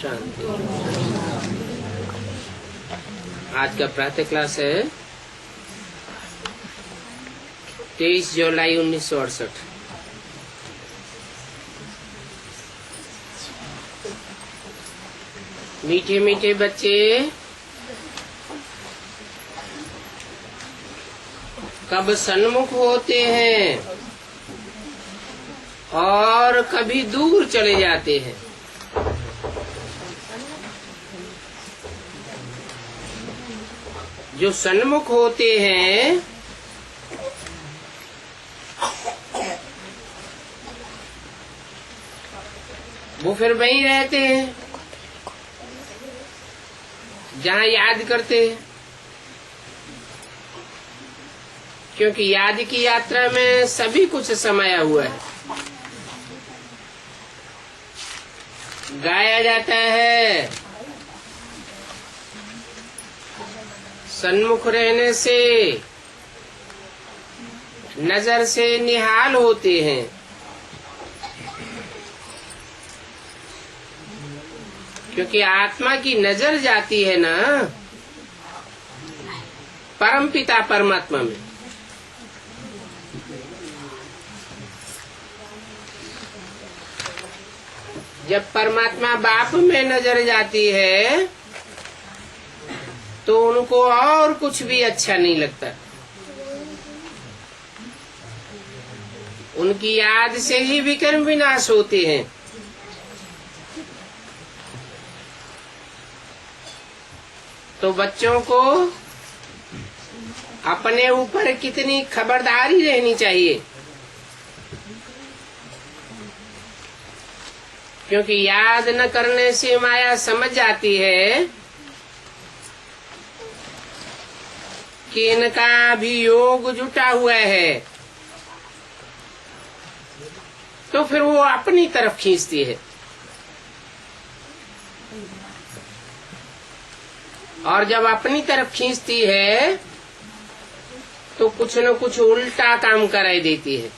शांति। आज का प्रातः क्लास है 23 जुलाई 1968। मीठे मीठे बच्चे कब सन्मुख होते हैं और कभी दूर चले जाते हैं। जो सन्मुख होते हैं वो फिर वहीं रहते हैं जहाँ याद करते हैं, क्योंकि याद की यात्रा में सभी कुछ समाया हुआ है। गाया जाता है सन्मुख रहने से नजर से निहाल होते हैं। क्योंकि आत्मा की नजर जाती है ना परमपिता परमात्मा में। जब परमात्मा बाप में नजर जाती है तो उनको और कुछ भी अच्छा नहीं लगता। उनकी याद से ही विकर्म विनाश होते हैं। तो बच्चों को अपने ऊपर कितनी खबरदारी रहनी चाहिए, क्योंकि याद न करने से माया समझ जाती है कि इनका भी योग जुटा हुआ है, तो फिर वो अपनी तरफ खींचती है। और जब अपनी तरफ खींचती है तो कुछ न कुछ उल्टा काम कराई देती है।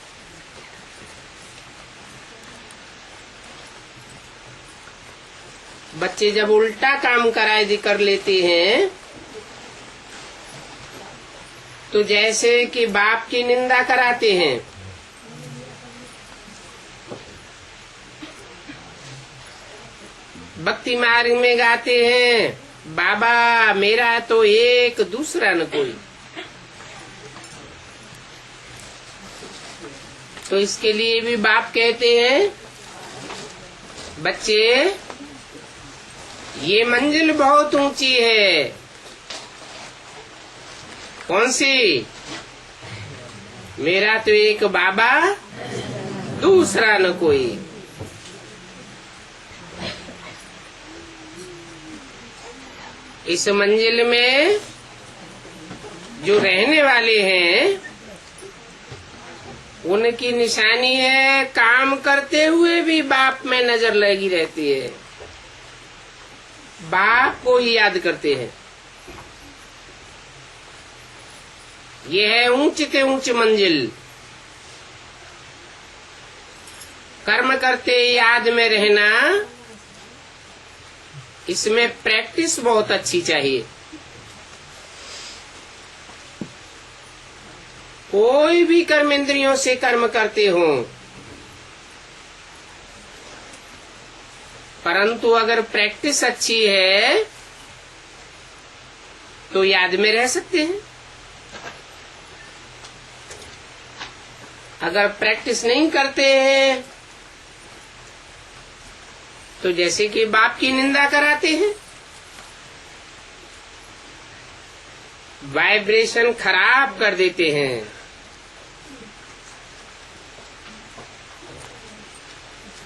बच्चे जब उल्टा काम कर लेते हैं तो जैसे कि बाप की निंदा कराते हैं। भक्ति मार्ग में गाते हैं, बाबा मेरा तो एक दूसरा न कोई। तो इसके लिए भी बाप कहते हैं, बच्चे ये मंजिल बहुत ऊंची है। कौन सी? मेरा तो एक बाबा दूसरा न कोई। इस मंजिल में जो रहने वाले हैं उनकी निशानी है काम करते हुए भी बाप में नजर लगी रहती है, बाप को ही याद करते हैं। यह है ऊंचे ऊंच मंजिल। कर्म करते याद में रहना, इसमें प्रैक्टिस बहुत अच्छी चाहिए। कोई भी कर्म इंद्रियों से कर्म करते हो, परंतु अगर प्रैक्टिस अच्छी है तो याद में रह सकते हैं। अगर प्रैक्टिस नहीं करते हैं तो जैसे कि बाप की निंदा कराते हैं, वाइब्रेशन खराब कर देते हैं।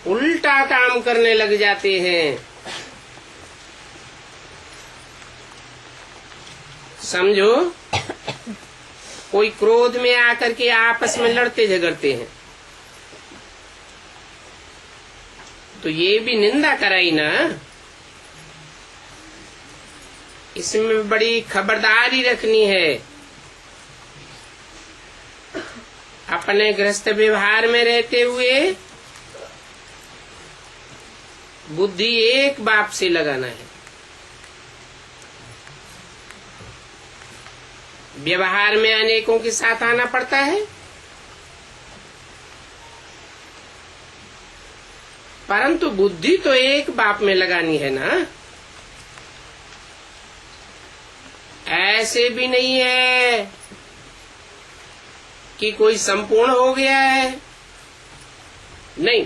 उल्टा काम करने लग जाते हैं। समझो कोई क्रोध में आकर के आपस में लड़ते झगड़ते हैं तो ये भी निंदा कराई ना। इसमें बड़ी खबरदारी रखनी है। अपने गृहस्थ व्यवहार में रहते हुए बुद्धि एक बाप से लगाना है। व्यवहार में अनेकों के साथ आना पड़ता है, परंतु बुद्धि तो एक बाप में लगानी है ना। ऐसे भी नहीं है कि कोई संपूर्ण हो गया है, नहीं।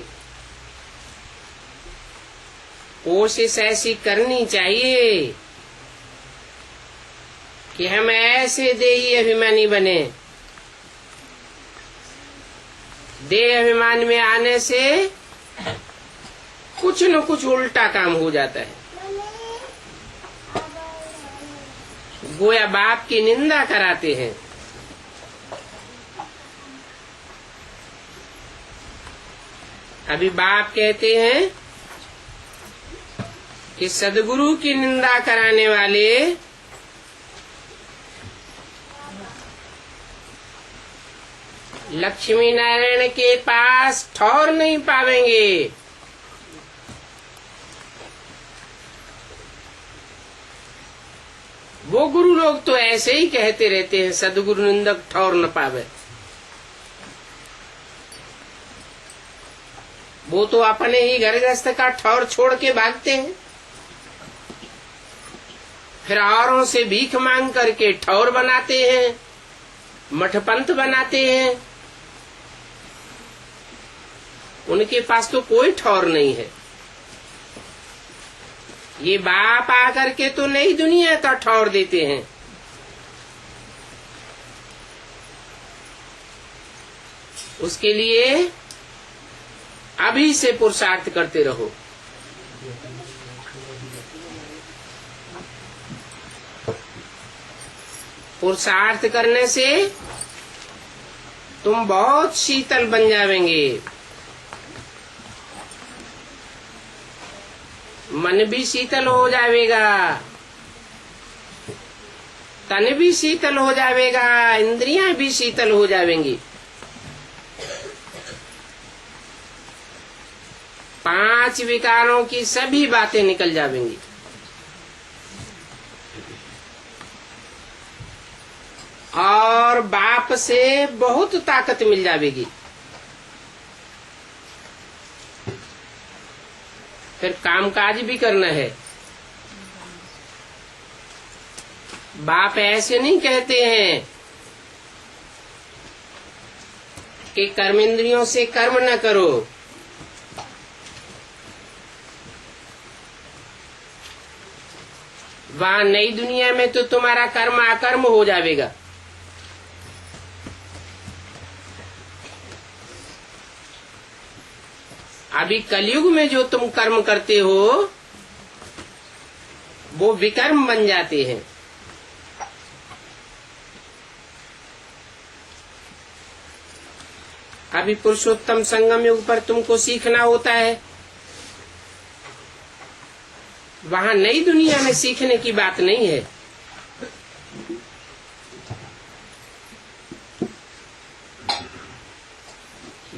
कोशिश ऐसी करनी चाहिए कि हम ऐसे देही अभिमानी बने। देह अभिमान में आने से कुछ न कुछ उल्टा काम हो जाता है। गोया बाप की निंदा कराते हैं। अभी बाप कहते हैं कि सदगुरु की निंदा कराने वाले लक्ष्मी नारायण के पास ठौर नहीं पावेंगे। वो गुरु लोग तो ऐसे ही कहते रहते हैं, सदगुरु निंदक ठौर न पावे। वो तो अपने ही घर गृहस्थ का ठौर छोड़ के भागते हैं, फिर औरों से भीख मांग करके ठौर बनाते हैं, मठपंथ बनाते हैं। उनके पास तो कोई ठौर नहीं है। ये बाप आकर के तो नई दुनिया का ठौर देते हैं। उसके लिए अभी से पुरुषार्थ करते रहो। पुरुषार्थ करने से तुम बहुत शीतल बन जावेंगे। मन भी शीतल हो जाएगा, तन भी शीतल हो जाएगा, इंद्रियां भी शीतल हो जाएंगी। 5 विकारों की सभी बातें निकल जाएंगी। और बाप से बहुत ताकत मिल जाएगी। फिर कामकाज भी करना है। बाप ऐसे नहीं कहते हैं कि कर्मेंद्रियों से कर्म न करो। वहां नई दुनिया में तो तुम्हारा कर्म अकर्म हो जाएगा। अभी कलयुग में जो तुम कर्म करते हो वो विकर्म बन जाते हैं। अभी पुरुषोत्तम संगम युग पर तुमको सीखना होता है। वहां नई दुनिया में सीखने की बात नहीं है।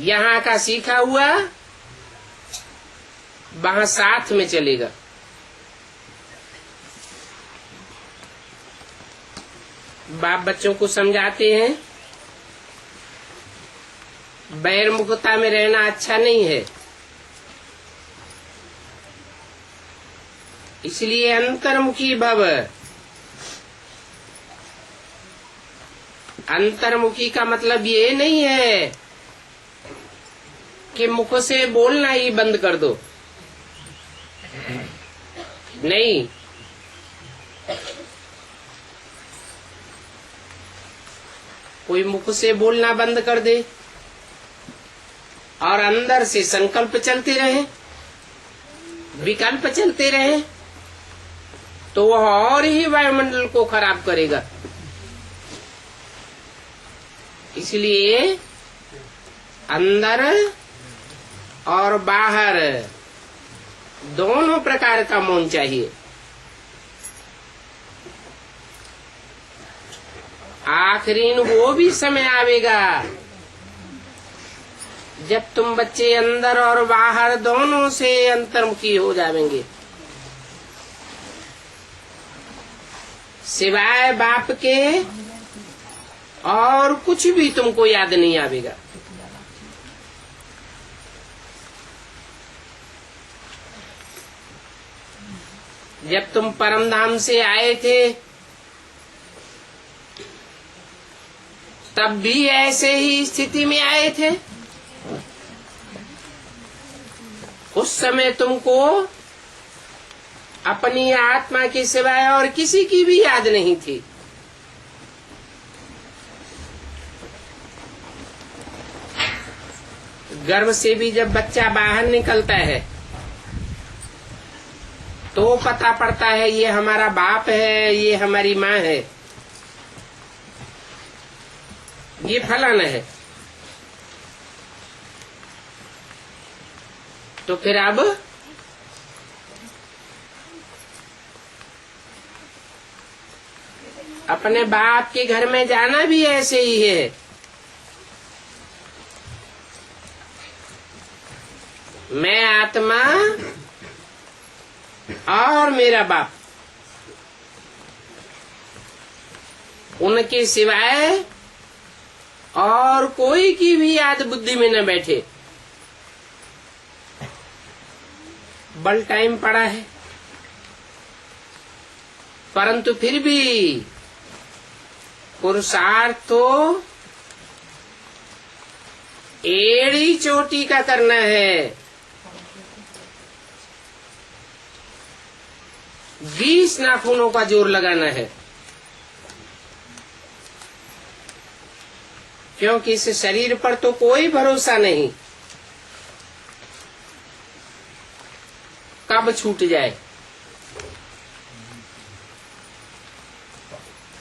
यहाँ का सीखा हुआ वहां साथ में चलेगा। बाप बच्चों को समझाते हैं बहिर्मुखता में रहना अच्छा नहीं है, इसलिए अंतर्मुखी भव। अंतर्मुखी का मतलब ये नहीं है कि मुख से बोलना ही बंद कर दो, नहीं। कोई मुख से बोलना बंद कर दे और अंदर से संकल्प चलते रहे, विकल्प चलते रहे, तो वह और ही वायुमंडल को खराब करेगा। इसलिए अंदर और बाहर दोनों प्रकार का मौन चाहिए। आखिरी वो भी समय आवेगा जब तुम बच्चे अंदर और बाहर दोनों से अंतर्मुखी हो जाएंगे, सिवाय बाप के और कुछ भी तुमको याद नहीं आवेगा। जब तुम परम धाम से आए थे तब भी ऐसे ही स्थिति में आए थे। उस समय तुमको अपनी आत्मा के सिवाय और किसी की भी याद नहीं थी। गर्भ से भी जब बच्चा बाहर निकलता है तो पता पड़ता है ये हमारा बाप है, ये हमारी माँ है, ये फलाना है। तो फिर अब अपने बाप के घर में जाना भी ऐसे ही है। मैं आत्मा और मेरा बाप, उनके सिवाय और कोई की भी याद बुद्धि में न बैठे। बल टाइम पड़ा है, परंतु फिर भी पुरुषार्थ तो एड़ी चोटी का करना है। 20 नाखूनों का जोर लगाना है, क्योंकि इस शरीर पर तो कोई भरोसा नहीं, कब छूट जाए।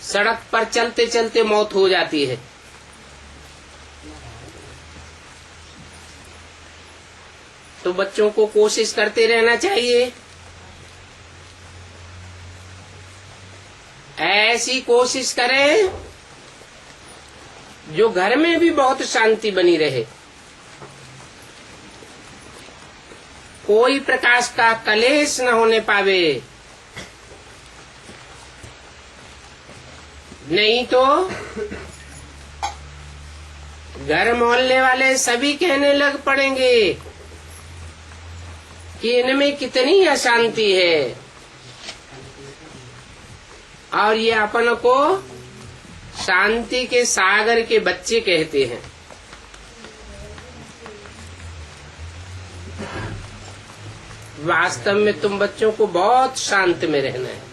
सड़क पर चलते चलते मौत हो जाती है। तो बच्चों को कोशिश करते रहना चाहिए, ऐसी कोशिश करें जो घर में भी बहुत शांति बनी रहे, कोई प्रकाश का कलेश न होने पावे। नहीं तो घर मोहल्ले वाले सभी कहने लग पड़ेंगे कि इनमें कितनी अशांति है, और ये अपन को शांति के सागर के बच्चे कहते हैं। वास्तव में तुम बच्चों को बहुत शांत में रहना है,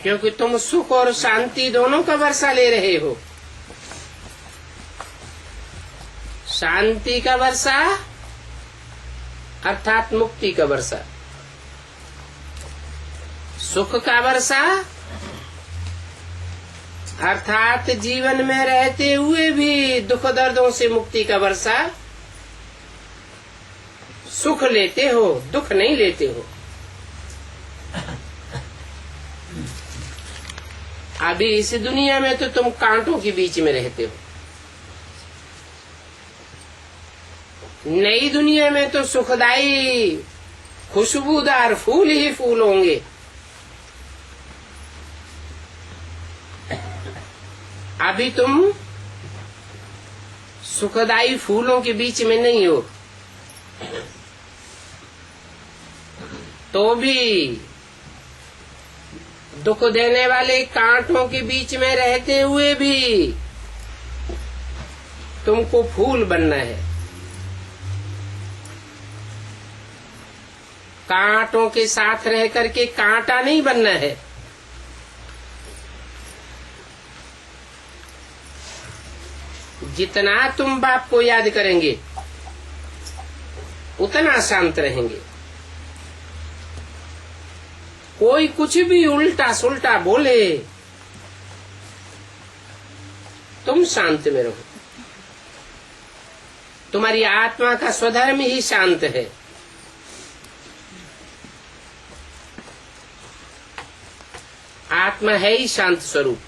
क्योंकि तुम सुख और शांति दोनों का वर्षा ले रहे हो। शांति का वर्षा अर्थात मुक्ति का वर्षा, सुख का वर्षा अर्थात जीवन में रहते हुए भी दुख दर्दों से मुक्ति का वर्षा। सुख लेते हो, दुख नहीं लेते हो। अभी इस दुनिया में तो तुम कांटों के बीच में रहते हो, नई दुनिया में तो सुखदायी खुशबूदार फूल ही फूल होंगे। अभी तुम सुखदायी फूलों के बीच में नहीं हो, तो भी दुख देने वाले कांटों के बीच में रहते हुए भी तुमको फूल बनना है। कांटों के साथ रह करके कांटा नहीं बनना है। जितना तुम बाप को याद करेंगे उतना शांत रहेंगे। कोई कुछ भी उल्टा सुल्टा बोले तुम शांत में रहो। तुम्हारी आत्मा का स्वधर्म ही शांत है। आत्मा है ही शांत स्वरूप।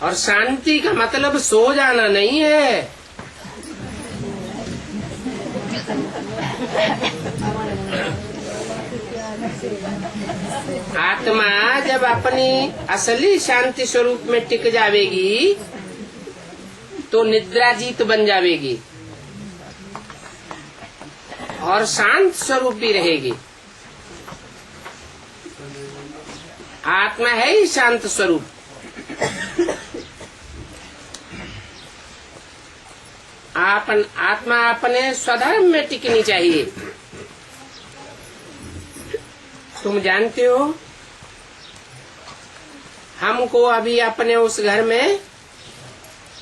और शांति का मतलब सो जाना नहीं है। आत्मा जब अपनी असली शांति स्वरूप में टिक जावेगी तो निद्राजीत बन जावेगी और शांत स्वरूप भी रहेगी। आत्मा है ही शांत स्वरूप। आत्मा अपने स्वधर्म में टिकनी चाहिए। तुम जानते हो, हमको अभी अपने उस घर में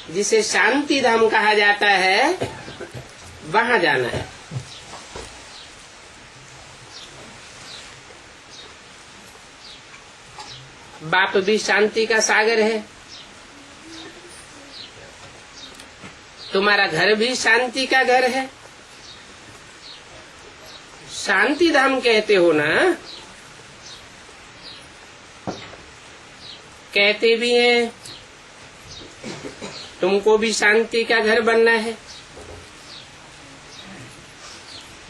जिसे शांति धाम कहा जाता है वहां जाना है। बाप भी शांति का सागर है, तुम्हारा घर भी शांति का घर है। शांति धाम कहते हो ना, कहते भी हैं तुमको भी शांति का घर बनना है।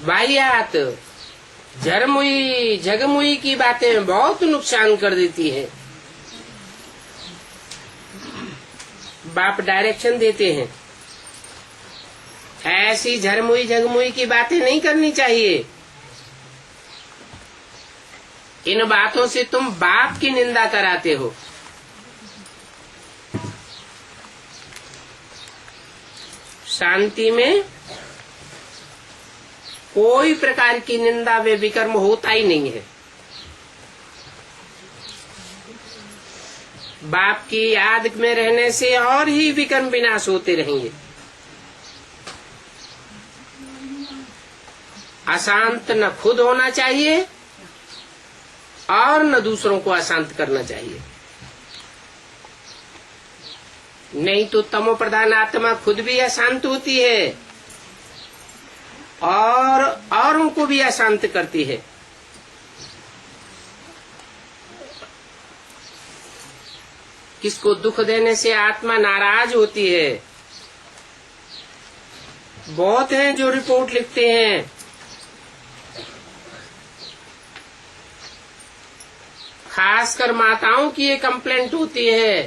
वाहियात झरमुई झगमुई की बातें बहुत नुकसान कर देती है। बाप डायरेक्शन देते हैं, ऐसी झरमुई झगमुई की बातें नहीं करनी चाहिए। इन बातों से तुम बाप की निंदा कराते हो। शांति में कोई प्रकार की निंदा व विकर्म होता ही नहीं है। बाप की याद में रहने से और ही विकर्म विनाश होते रहेंगे। अशांत न खुद होना चाहिए और न दूसरों को अशांत करना चाहिए। नहीं तो तमो प्रधान आत्मा खुद भी अशांत होती है और औरों को भी अशांत करती है। किसको दुख देने से आत्मा नाराज होती है। बहुत हैं जो रिपोर्ट लिखते हैं, खासकर माताओं की ये कंप्लेंट होती है,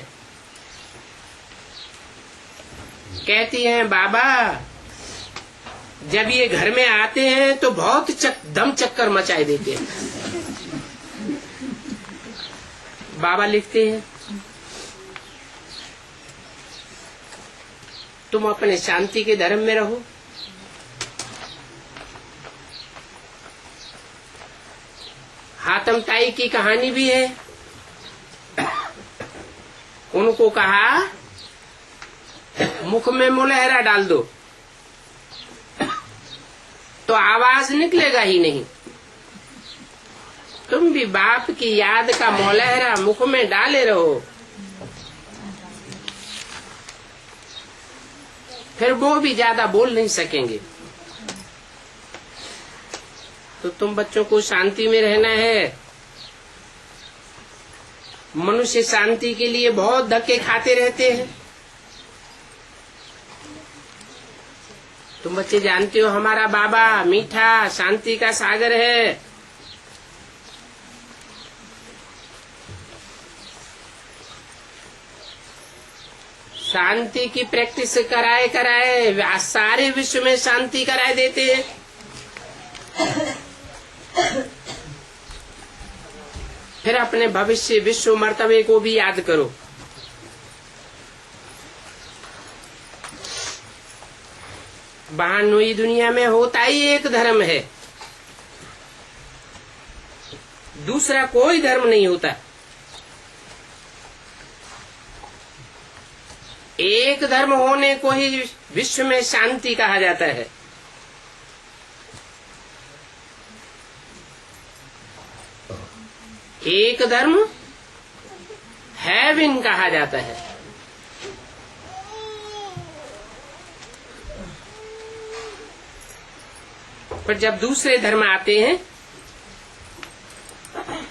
कहती हैं बाबा जब ये घर में आते हैं तो बहुत दम चक्कर मचाए देते हैं। बाबा लिखते हैं तुम अपने शांति के धर्म में रहो। हातम ताई की कहानी भी है। उनको कहा मुख में मुलहरा डाल दो तो आवाज निकलेगा ही नहीं। तुम भी बाप की याद का मुलहरा मुख में डाले रहो, फिर वो भी ज्यादा बोल नहीं सकेंगे। तो तुम बच्चों को शांति में रहना है। मनुष्य शांति के लिए बहुत धक्के खाते रहते हैं। तुम बच्चे जानते हो हमारा बाबा मीठा शांति का सागर है। शांति की प्रैक्टिस कराए कराए सारे विश्व में शांति कराए देते हैं। फिर अपने भविष्य विश्व मर्तबे को भी याद करो। बहानुई दुनिया में होता ही एक धर्म है, दूसरा कोई धर्म नहीं होता। एक धर्म होने को ही विश्व में शांति कहा जाता है। एक धर्म हेवन कहा जाता है। पर जब दूसरे धर्म आते हैं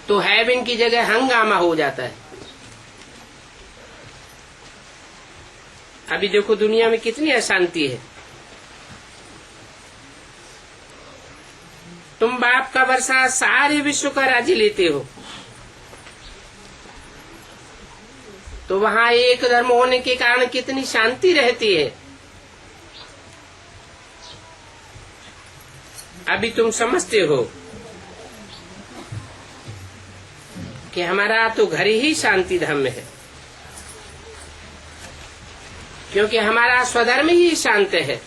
तो हेवन की जगह हंगामा हो जाता है। अभी देखो दुनिया में कितनी अशांति है। तुम बाप का वर्षा सारे विश्व का राज्य लेते हो, तो वहां एक धर्म होने के कारण कितनी शांति रहती है। अभी तुम समझते हो कि हमारा तो घर ही शांति धर्म है, क्योंकि हमारा स्वधर्म ही शांत है।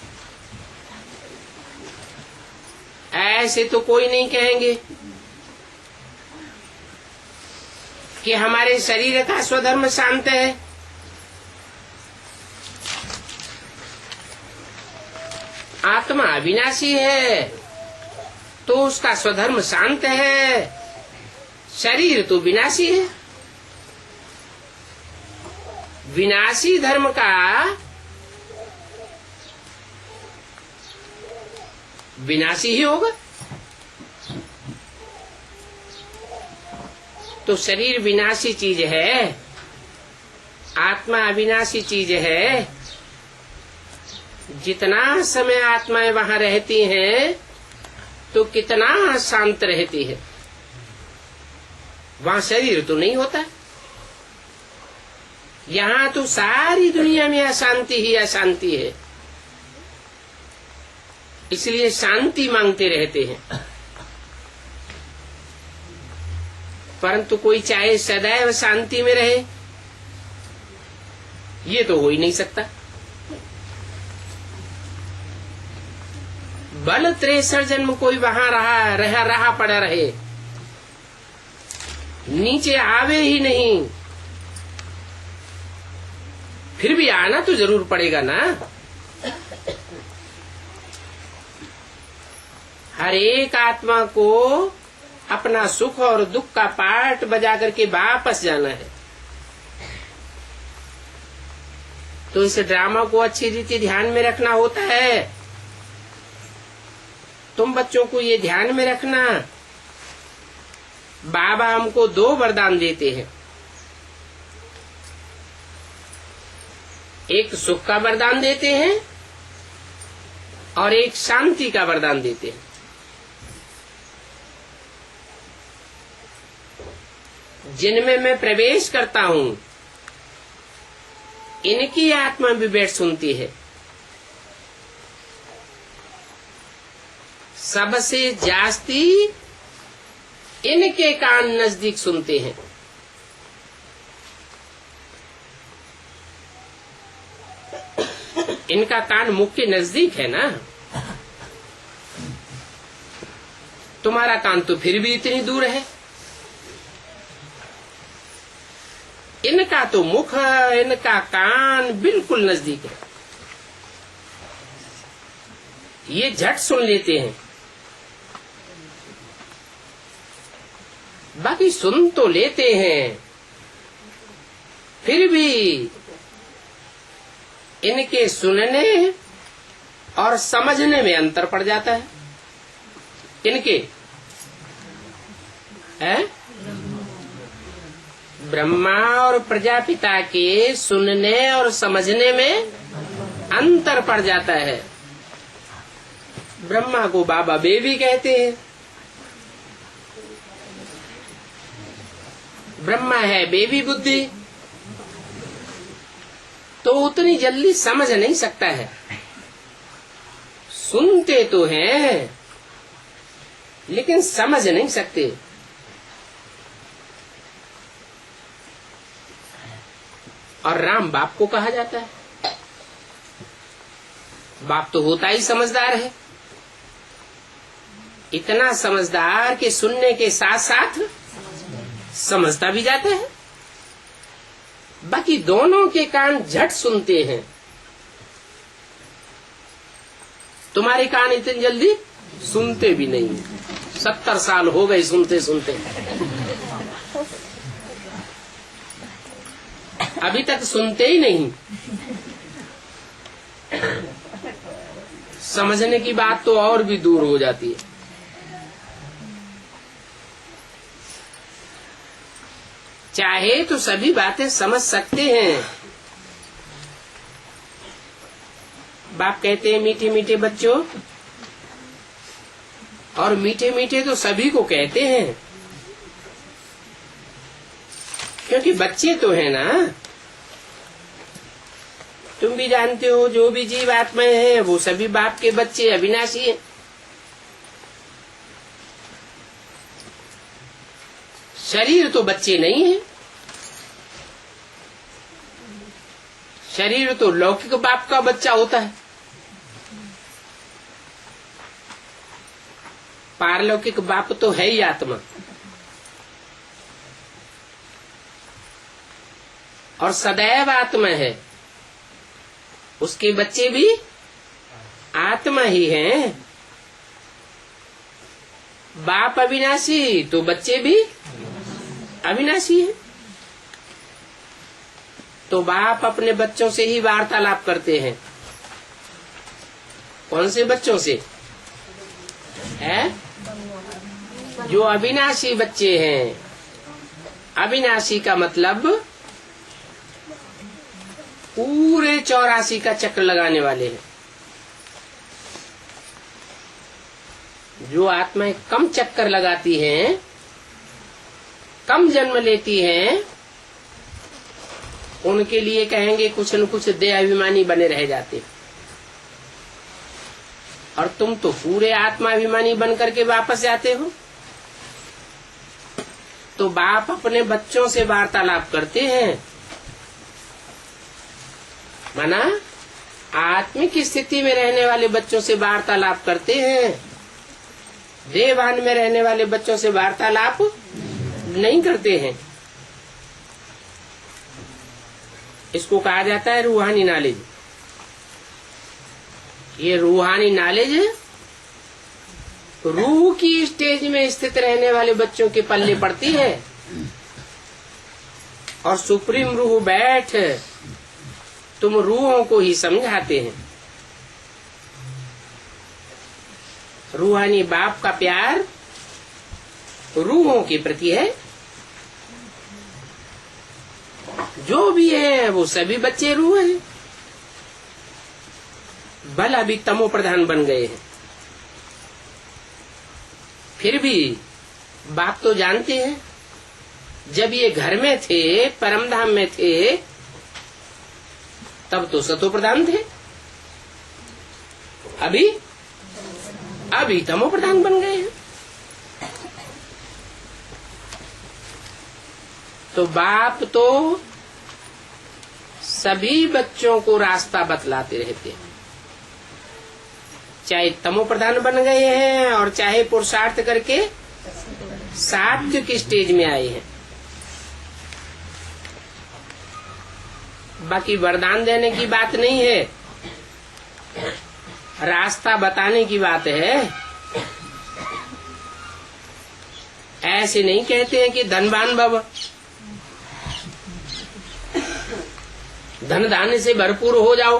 ऐसे तो कोई नहीं कहेंगे कि हमारे शरीर का स्वधर्म शांत है। आत्मा अविनाशी है तो उसका स्वधर्म शांत है, शरीर तो विनाशी है। विनाशी धर्म का विनाशी ही होगा। तो शरीर विनाशी चीज है, आत्मा अविनाशी चीज है। जितना समय आत्माएं वहां रहती हैं तो कितना शांत रहती है। वहां शरीर तो नहीं होता। यहाँ तो सारी दुनिया में अशांति ही अशांति है, इसलिए शांति मांगते रहते हैं। परंतु कोई चाहे सदैव शांति में रहे, ये तो हो ही नहीं सकता। बल 63 जन्म कोई वहां रहा पड़ा रहे, नीचे आवे ही नहीं, फिर भी आना तो जरूर पड़ेगा ना। हर एक आत्मा को अपना सुख और दुख का पार्ट बजा करके वापस जाना है। तो इस ड्रामा को अच्छी रीति ध्यान में रखना होता है। तुम बच्चों को ये ध्यान में रखना, बाबा हमको 2 वरदान देते हैं। एक सुख का वरदान देते हैं और एक शांति का वरदान देते हैं। जिनमें मैं प्रवेश करता हूं, इनकी आत्मा भी बैठ सुनती है। सबसे जास्ती इनके कान नजदीक सुनते हैं। इनका कान मुख के नजदीक है ना। तुम्हारा कान तो फिर भी इतनी दूर है। इनका तो मुख, इनका कान बिल्कुल नजदीक है। ये झट सुन लेते हैं। बाकी सुन तो लेते हैं, फिर भी इनके सुनने और समझने में अंतर पड़ जाता है। इनके ब्रह्मा और प्रजापिता के सुनने और समझने में अंतर पड़ जाता है। ब्रह्मा को बाबा बेबी कहते हैं। ब्रह्मा है बेबी बुद्धि, तो उतनी जल्दी समझ नहीं सकता है। सुनते तो हैं लेकिन समझ नहीं सकते। और राम बाप को कहा जाता है। बाप तो होता ही समझदार है, इतना समझदार कि सुनने के साथ साथ समझता भी जाता है। बाकी दोनों के कान झट सुनते हैं। तुम्हारे कान इतनी जल्दी सुनते भी नहीं। 70 साल हो गए सुनते सुनते, अभी तक सुनते ही नहीं। समझने की बात तो और भी दूर हो जाती है। चाहे तो सभी बातें समझ सकते हैं, बाप कहते हैं मीठे मीठे बच्चों, और मीठे मीठे तो सभी को कहते हैं, क्योंकि बच्चे तो है ना। तुम भी जानते हो जो भी जीव आत्माएं हैं वो सभी बाप के बच्चे अविनाशी हैं। शरीर तो बच्चे नहीं है, शरीर तो लौकिक बाप का बच्चा होता है, पारलौकिक बाप तो है ही आत्मा। और सदैव आत्मा है, उसके बच्चे भी आत्मा ही हैं। बाप अविनाशी तो बच्चे भी अविनाशी हैं। तो बाप अपने बच्चों से ही वार्तालाप करते हैं। कौन से बच्चों से? है जो अविनाशी बच्चे हैं। अविनाशी का मतलब पूरे 84 का चक्र लगाने वाले हैं। जो आत्माएं कम चक्कर लगाती हैं, कम जन्म लेती हैं, उनके लिए कहेंगे कुछ न कुछ देहाभिमानी बने रह जाते। और तुम तो पूरे आत्माभिमानी बन करके वापस जाते हो। तो बाप अपने बच्चों से वार्तालाप करते हैं, माना आत्मिक स्थिति में रहने वाले बच्चों से वार्तालाप करते हैं। देहभान में रहने वाले बच्चों से वार्तालाप नहीं करते हैं। इसको कहा जाता है रूहानी नॉलेज। ये रूहानी नॉलेज रूह की स्टेज में स्थित रहने वाले बच्चों के पल्ले पड़ती है। और सुप्रीम रूह बैठ तुम रूहों को ही समझाते हैं। रूहानी बाप का प्यार रूहों के प्रति है। जो भी है वो सभी बच्चे रूह हैं। बल अभी तमो प्रधान बन गए हैं। फिर भी बाप तो जानते हैं, जब ये घर में थे, परमधाम में थे, तब तो सतो प्रधान थे। अभी तमो प्रधान बन गए हैं। तो बाप तो सभी बच्चों को रास्ता बतलाते रहते हैं, चाहे तमो प्रधान बन गए हैं और चाहे पुरुषार्थ करके सात्विक स्टेज में आए हैं। बाकी वरदान देने की बात नहीं है, रास्ता बताने की बात है। ऐसे नहीं कहते हैं कि धनवान भव, धन धान्य से भरपूर हो जाओ,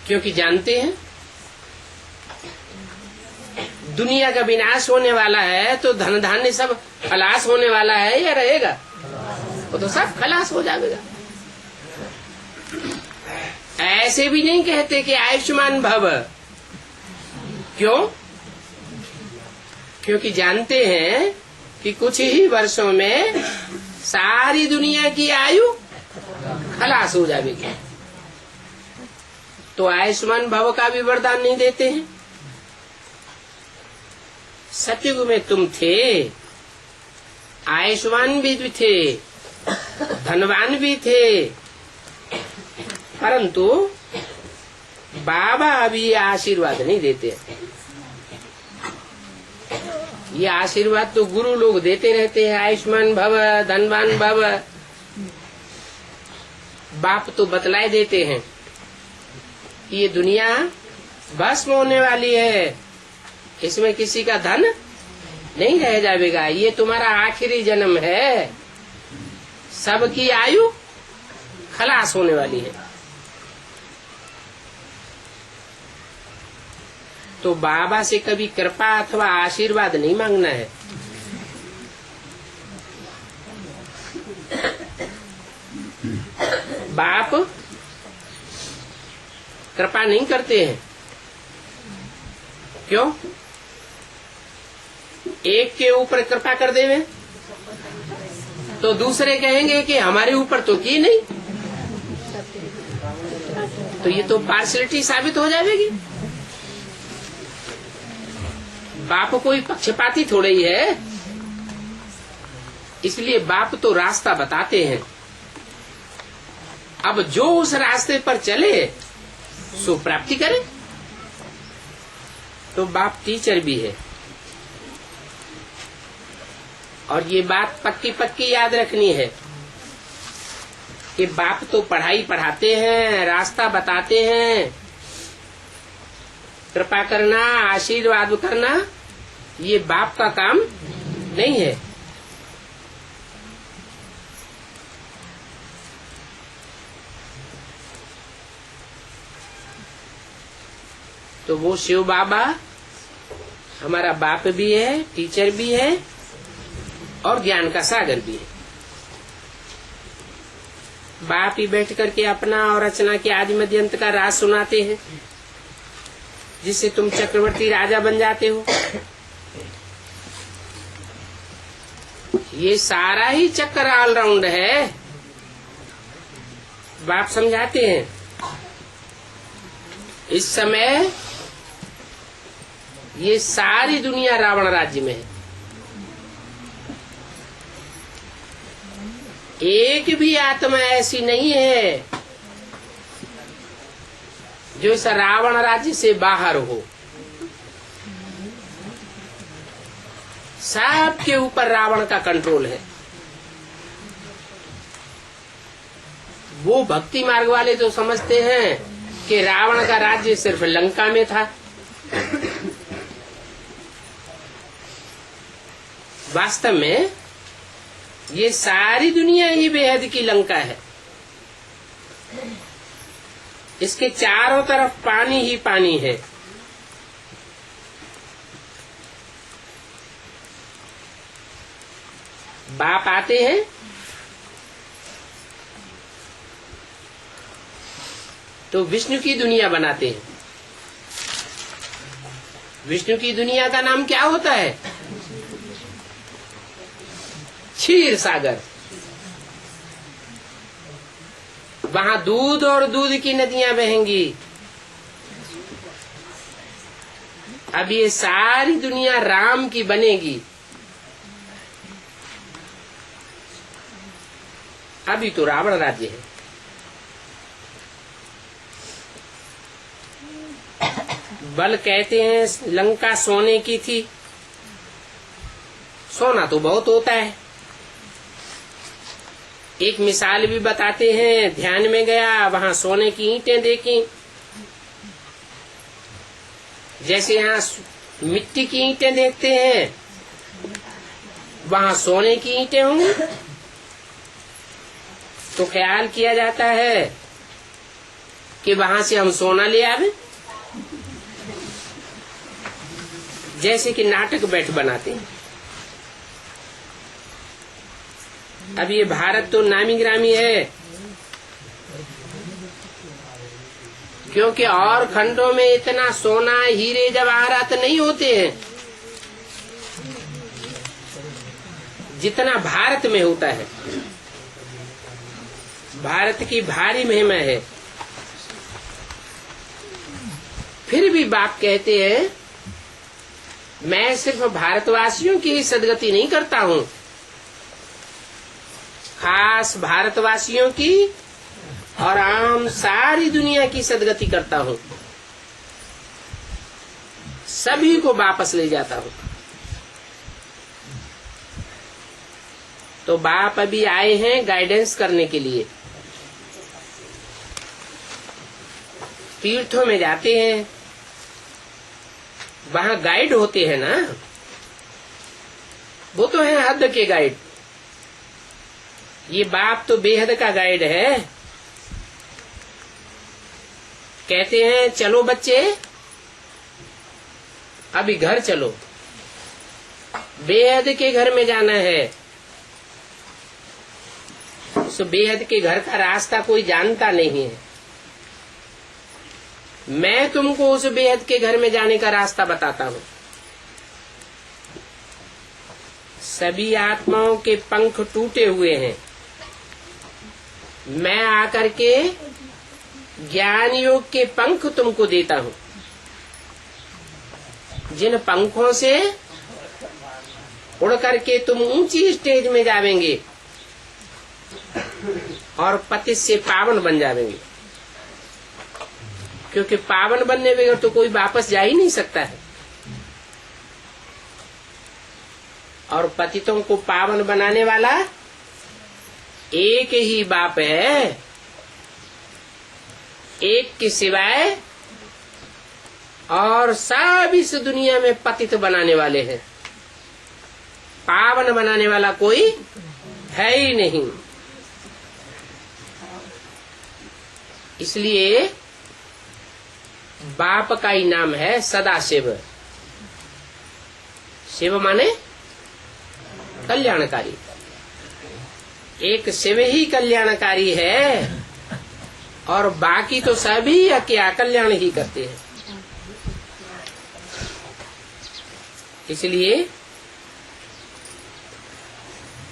क्योंकि जानते हैं दुनिया का विनाश होने वाला है, तो धन धान्य सब खलास होने वाला है या रहेगा? वो तो सब खलास हो जाएगा। ऐसे भी नहीं कहते कि आयुष्मान भव। क्यों? क्योंकि जानते हैं कि कुछ ही वर्षों में सारी दुनिया की आयु खलास हो जाएगी। तो आयुष्मान भव का भी वरदान नहीं देते हैं। सतयुग में तुम थे, आयुष्मान भी थे, धनवान भी थे, परंतु बाबा अभी आशीर्वाद नहीं देते। ये आशीर्वाद तो गुरु लोग देते रहते हैं, आयुष्मान भव, धनवान भव। बाप तो बतलाए देते हैं ये दुनिया भस्म होने वाली है, इसमें किसी का धन नहीं रह जाएगा। ये तुम्हारा आखिरी जन्म है, सबकी आयु खलास होने वाली है। तो बाबा से कभी कृपा अथवा आशीर्वाद नहीं मांगना है। बाप कृपा नहीं करते हैं। क्यों? एक के ऊपर कृपा कर देवे तो दूसरे कहेंगे कि हमारे ऊपर तो की नहीं, तो ये तो पार्शियलिटी साबित हो जाएगी। बाप कोई पक्षपाती थोड़े ही है, इसलिए बाप तो रास्ता बताते हैं। अब जो उस रास्ते पर चले सो प्राप्ति करे। तो बाप टीचर भी है, और ये बात पक्की पक्की याद रखनी है कि बाप तो पढ़ाई पढ़ाते हैं, रास्ता बताते हैं, कृपा करना, आशीर्वाद करना ये बाप का काम नहीं है। तो वो शिव बाबा हमारा बाप भी है, टीचर भी है, और ज्ञान का सागर भी है। बाप ही बैठ करके अपना और रचना के आदि मध्य अंत का राज सुनाते हैं, जिससे तुम चक्रवर्ती राजा बन जाते हो। ये सारा ही चक्कर ऑलराउंड है, बाप समझाते हैं। इस समय ये सारी दुनिया रावण राज्य में है, एक भी आत्मा ऐसी नहीं है जो इस रावण राज्य से बाहर हो। सबके ऊपर रावण का कंट्रोल है। वो भक्ति मार्ग वाले तो समझते हैं कि रावण का राज्य सिर्फ लंका में था। वास्तव में ये सारी दुनिया ही बेहद की लंका है। इसके चारों तरफ पानी ही पानी है। बाप आते हैं तो विष्णु की दुनिया बनाते हैं। विष्णु की दुनिया का नाम क्या होता है? क्षीर सागर। वहां दूध और दूध की नदियां बहेंगी। अब ये सारी दुनिया राम की बनेगी। अभी तो रावण राज्य है। बल कहते हैं लंका सोने की थी। सोना तो बहुत होता है। एक मिसाल भी बताते हैं। ध्यान में गया, वहां सोने की ईंटें देखी। जैसे यहाँ मिट्टी की ईंटें देखते हैं, वहां सोने की ईंटें होंगी। तो ख्याल किया जाता है कि वहां से हम सोना ले आवे। जैसे कि नाटक बैठ बनाते हैं। अब ये भारत तो नामी ग्रामी है, क्योंकि और खंडों में इतना सोना हीरे जवाहरात नहीं होते हैं जितना भारत में होता है। भारत की भारी महिमा है। फिर भी बाप कहते हैं मैं सिर्फ भारतवासियों की ही सदगति नहीं करता हूँ, खास भारतवासियों की और आम सारी दुनिया की सदगति करता हूँ। सभी को वापस ले जाता हूँ। तो बाप अभी आए हैं गाइडेंस करने के लिए। तीर्थों में जाते हैं, वहां गाइड होते हैं ना, वो तो है हद के गाइड। ये बाप तो बेहद का गाइड है। कहते हैं चलो बच्चे अभी घर चलो, बेहद के घर में जाना है। उस बेहद के घर का रास्ता कोई जानता नहीं है। मैं तुमको उस बेहद के घर में जाने का रास्ता बताता हूँ। सभी आत्माओं के पंख टूटे हुए हैं, मैं आकर के ज्ञान योग के पंख तुमको देता हूँ, जिन पंखों से उड़ करके तुम ऊंची स्टेज में जावेंगे और पतित से पावन बन जावेंगे। क्योंकि पावन बनने बगैर तो कोई वापस जा ही नहीं सकता है, और पतितों को पावन बनाने वाला एक ही बाप है, एक के सिवाय और सब इस दुनिया में पतित बनाने वाले हैं, पावन बनाने वाला कोई है ही नहीं। इसलिए बाप का ही नाम है सदाशिव। शिव माने कल्याणकारी, एक शिव ही कल्याणकारी है और बाकी तो सभी क्या कल्याण ही करते हैं। इसलिए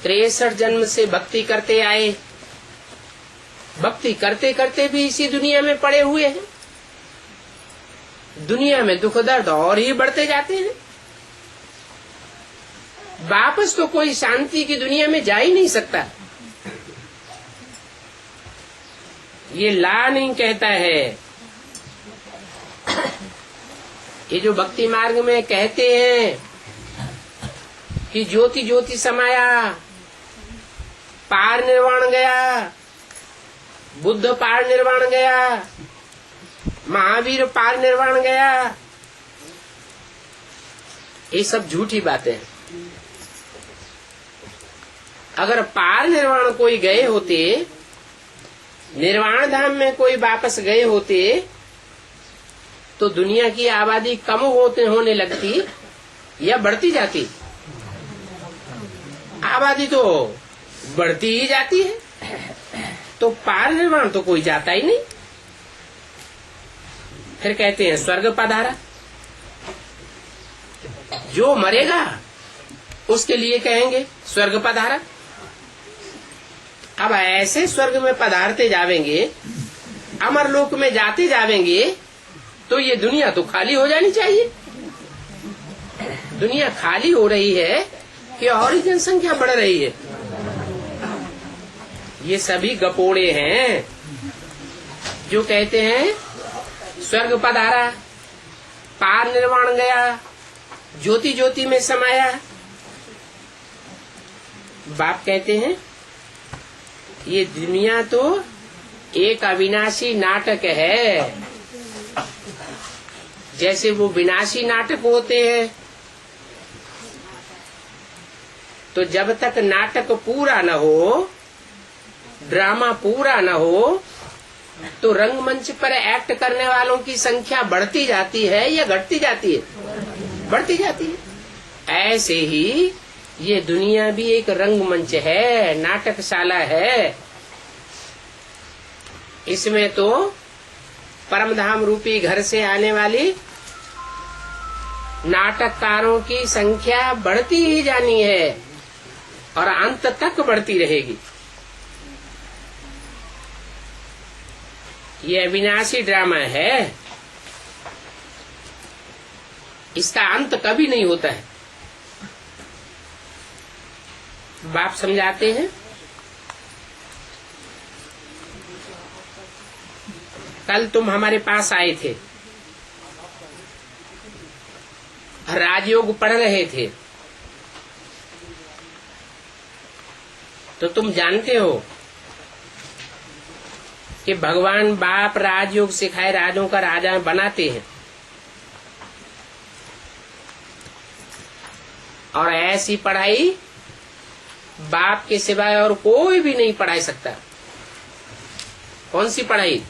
63 जन्म से भक्ति करते आए, भक्ति करते करते भी इसी दुनिया में पड़े हुए हैं। दुनिया में दुख दर्द और ही बढ़ते जाते हैं, वापस तो कोई शांति की दुनिया में जा ही नहीं सकता। ये ला नहीं कहता है। ये जो भक्ति मार्ग में कहते हैं कि ज्योति ज्योति समाया, पार निर्वाण गया, बुद्ध पार निर्वाण गया, महावीर पार निर्वाण गया, ये सब झूठी बातें हैं। अगर पार निर्वाण कोई गए होते, निर्वाण धाम में कोई वापस गए होते, तो दुनिया की आबादी कम होने लगती या बढ़ती जाती? आबादी तो बढ़ती ही जाती है, तो पार निर्वाण तो कोई जाता ही नहीं। फिर कहते हैं स्वर्ग पधारा। जो मरेगा उसके लिए कहेंगे स्वर्ग पधारा। अब ऐसे स्वर्ग में पधारते जावेंगे, अमर लोक में जाते जावेंगे, तो ये दुनिया तो खाली हो जानी चाहिए। दुनिया खाली हो रही है कि और ही जनसंख्या बढ़ रही है? ये सभी गपोड़े हैं जो कहते हैं स्वर्ग पधारा, पार निर्वाण गया, ज्योति ज्योति में समाया। बाप कहते हैं ये दुनिया तो एक अविनाशी नाटक है। जैसे वो विनाशी नाटक होते हैं, तो जब तक नाटक पूरा न हो, ड्रामा पूरा न हो, तो रंगमंच पर एक्ट करने वालों की संख्या बढ़ती जाती है या घटती जाती है? बढ़ती जाती है। ऐसे ही ये दुनिया भी एक रंगमंच है, नाटकशाला है। इसमें तो परमधाम रूपी घर से आने वाली नाटककारों की संख्या बढ़ती ही जानी है और अंत तक बढ़ती रहेगी। ये अविनाशी ड्रामा है, इसका अंत कभी नहीं होता है। बाप समझाते हैं, कल तुम हमारे पास आए थे, राजयोग पढ़ रहे थे, तो तुम जानते हो कि भगवान बाप राजयोग सिखाए राजों का राजा बनाते हैं, और ऐसी पढ़ाई बाप के सिवाय और कोई भी नहीं पढ़ा सकता। कौन सी पढ़ाई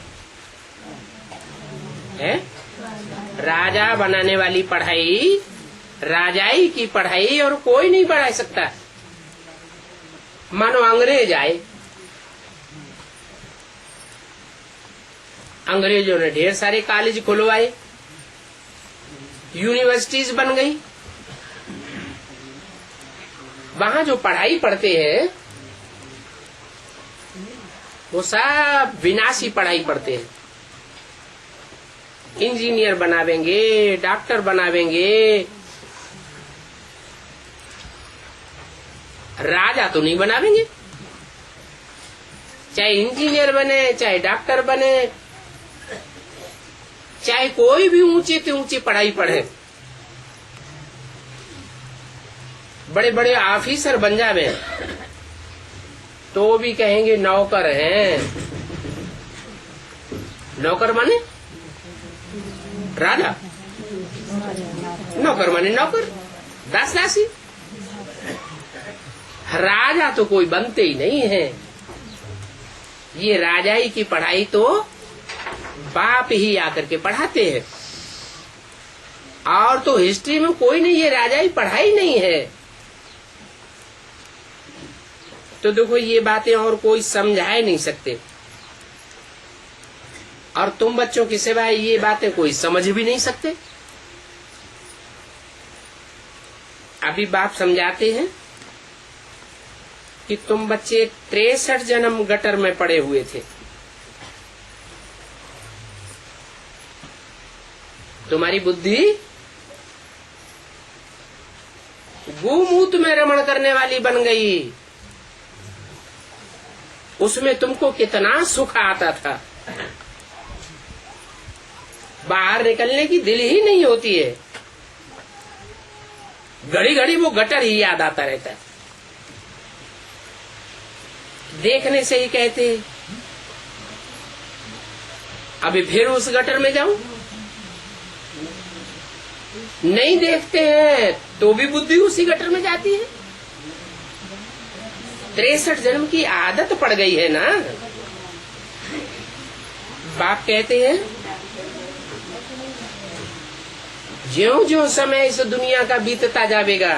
है? राजा बनाने वाली पढ़ाई, राजाई की पढ़ाई, और कोई नहीं पढ़ा सकता। मानो अंग्रेज आए, अंग्रेजों ने ढेर सारे कॉलेज खुलवाए, यूनिवर्सिटीज बन गई। वहां जो पढ़ाई पढ़ते हैं वो सब विनाशी पढ़ाई पढ़ते हैं। इंजीनियर बनावेंगे, डॉक्टर बनावेंगे, राजा तो नहीं बनावेंगे। चाहे इंजीनियर बने, चाहे डॉक्टर बने, चाहे कोई भी ऊंचे से ऊंची पढ़ाई पढ़े, बड़े बड़े ऑफिसर बन जावे तो भी कहेंगे नौकर हैं। नौकर माने राजा, नौकर माने नौकर, दास दासी। राजा तो कोई बनते ही नहीं है। ये राजाई की पढ़ाई तो बाप ही आकर के पढ़ाते हैं, और तो हिस्ट्री में कोई नहीं ये राजाई पढ़ाई नहीं है। तो देखो ये बातें और कोई समझा ही नहीं सकते, और तुम बच्चों की सिवाय ये बातें कोई समझ भी नहीं सकते। अभी बाप समझाते हैं कि तुम बच्चे 63 जन्म गटर में पड़े हुए थे। तुम्हारी बुद्धि गोमूत में रमण करने वाली बन गई। उसमें तुमको कितना सुख आता था, बाहर निकलने की दिल ही नहीं होती है। घड़ी घड़ी वो गटर ही याद आता रहता है। देखने से ही कहते अभी फिर उस गटर में जाऊं। नहीं देखते हैं तो भी बुद्धि उसी गटर में जाती है। 63 जन्म की आदत पड़ गई है ना। बाप कहते हैं ज्यों ज्यों समय इस दुनिया का बीतता जाएगा,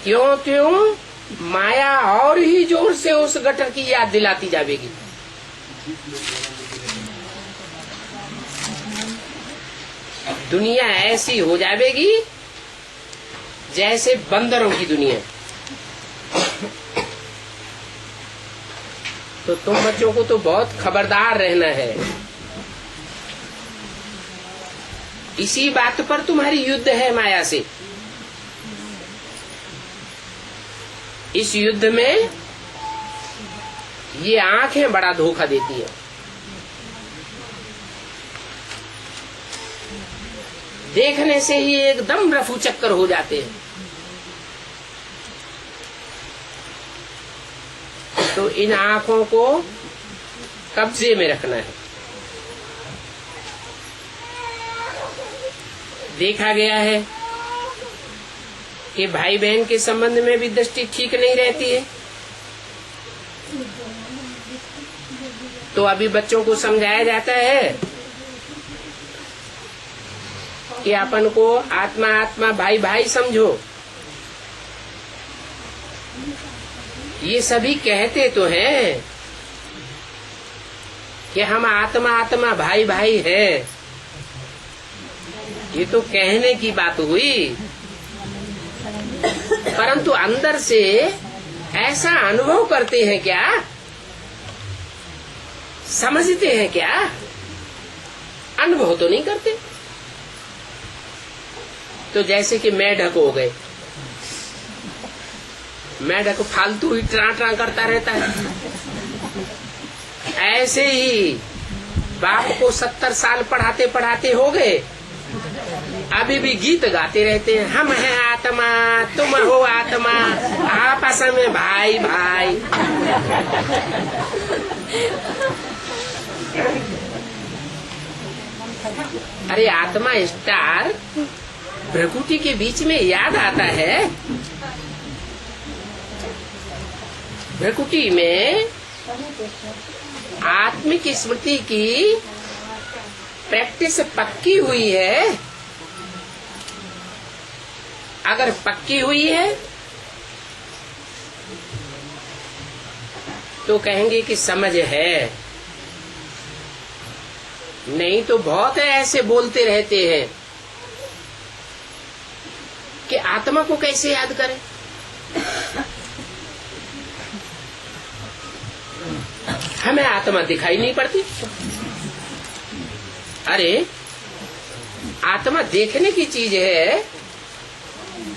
क्यों क्यों माया और ही जोर से उस गटर की याद दिलाती जाएगी। दुनिया ऐसी हो जाएगी जैसे बंदरों की दुनिया। तो तुम बच्चों को तो बहुत खबरदार रहना है। इसी बात पर तुम्हारी युद्ध है माया से। इस युद्ध में ये आंखें बड़ा धोखा देती है। देखने से ही एकदम रफू चक्कर हो जाते हैं। तो इन आंखों को कब्जे में रखना है। देखा गया है कि भाई बहन के संबंध में भी दृष्टि ठीक नहीं रहती है। तो अभी बच्चों को समझाया जाता है कि अपन को आत्मा आत्मा भाई भाई समझो। ये सभी कहते तो हैं कि हम आत्मा आत्मा भाई भाई हैं। ये तो कहने की बात हुई, परंतु अंदर से ऐसा अनुभव करते हैं क्या? समझते हैं क्या? अनुभव तो नहीं करते। तो जैसे कि मेढक हो गए, मेढक फालतू ही ट्रा ट्रा करता रहता है। ऐसे ही बाप को 70 साल पढ़ाते पढ़ाते हो गए, अभी भी गीत गाते रहते हैं। हम हैं आत्मा, तुम हो आत्मा, आपस में भाई भाई। अरे आत्मा स्टार प्रकृति के बीच में याद आता है। प्रकृति में आत्मिक स्मृति की प्रैक्टिस पक्की हुई है। अगर पक्की हुई है तो कहेंगे कि समझ है। नहीं तो बहुत ऐसे बोलते रहते हैं कि आत्मा को कैसे याद करें। हमें आत्मा दिखाई नहीं पड़ती। अरे आत्मा देखने की चीज है,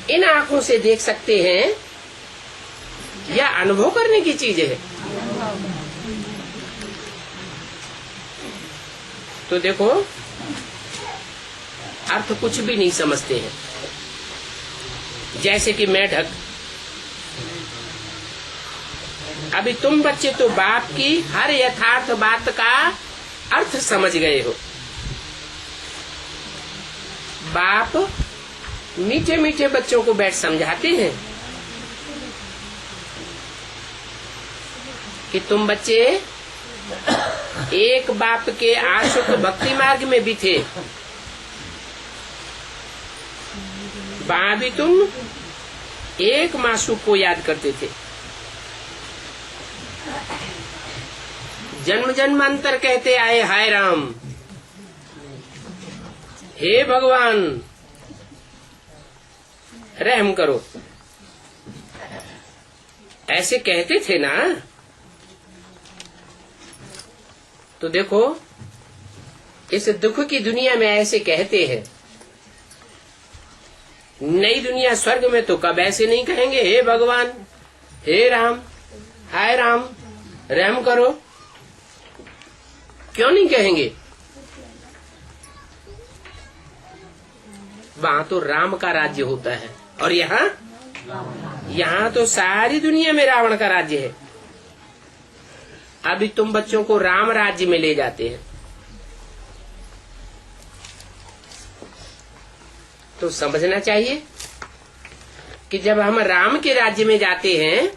इन आंखों से देख सकते हैं, या अनुभव करने की चीज है। तो देखो अर्थ कुछ भी नहीं समझते हैं। जैसे कि मेढक, अभी तुम बच्चे तो बाप की हर यथार्थ बात का अर्थ समझ गए हो। बाप मीठे मीठे बच्चों को बैठ समझाते हैं कि तुम बच्चे एक बाप के आशुक भक्ति मार्ग में भी थे, वहां भी तुम एक मासूक को याद करते थे। जन्म जन्मांतर कहते आए हाय राम, हे भगवान रहम करो, ऐसे कहते थे ना। तो देखो इस दुख की दुनिया में ऐसे कहते हैं, नई दुनिया स्वर्ग में तो कब ऐसे नहीं कहेंगे हे भगवान, हे राम, हाय राम रहम करो। क्यों नहीं कहेंगे? वहां तो राम का राज्य होता है, और यहाँ तो सारी दुनिया में रावण का राज्य है। अभी तुम बच्चों को राम राज्य में ले जाते हैं, तो समझना चाहिए कि जब हम राम के राज्य में जाते हैं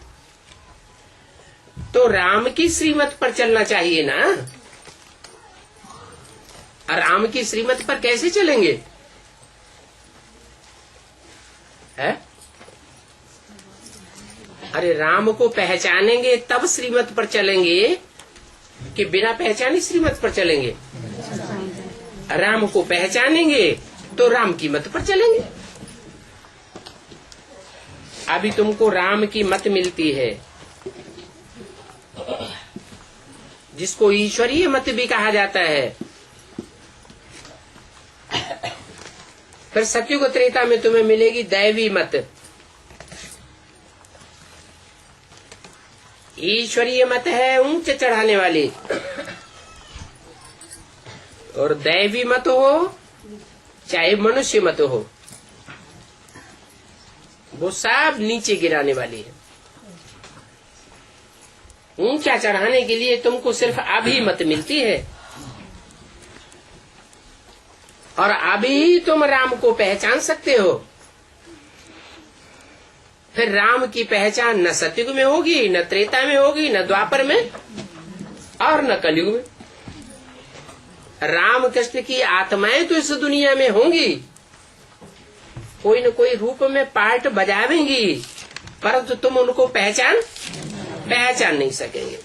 तो राम की श्रीमत पर चलना चाहिए ना। और राम की श्रीमत पर कैसे चलेंगे? है? अरे राम को पहचानेंगे तब श्रीमत पर चलेंगे कि बिना पहचाने श्रीमत पर चलेंगे? राम को पहचानेंगे तो राम की मत पर चलेंगे। अभी तुमको राम की मत मिलती है, जिसको ईश्वरीय मत भी कहा जाता है। फिर सत्युग त्रेता में तुम्हें मिलेगी दैवी मत। ईश्वरीय मत है ऊंचे चढ़ाने वाली, और दैवी मत हो चाहे मनुष्य मत हो, वो सब नीचे गिराने वाली है। ऊंचा चढ़ाने के लिए तुमको सिर्फ अभी मत मिलती है, और अभी तुम राम को पहचान सकते हो। फिर राम की पहचान न सतयुग में होगी, न त्रेता में होगी, न द्वापर में, और न कलयुग में। राम कृष्ण की आत्माएं तो इस दुनिया में होंगी, कोई न कोई रूप में पार्ट बजावेंगी, परंतु तुम उनको पहचान नहीं सकेंगे।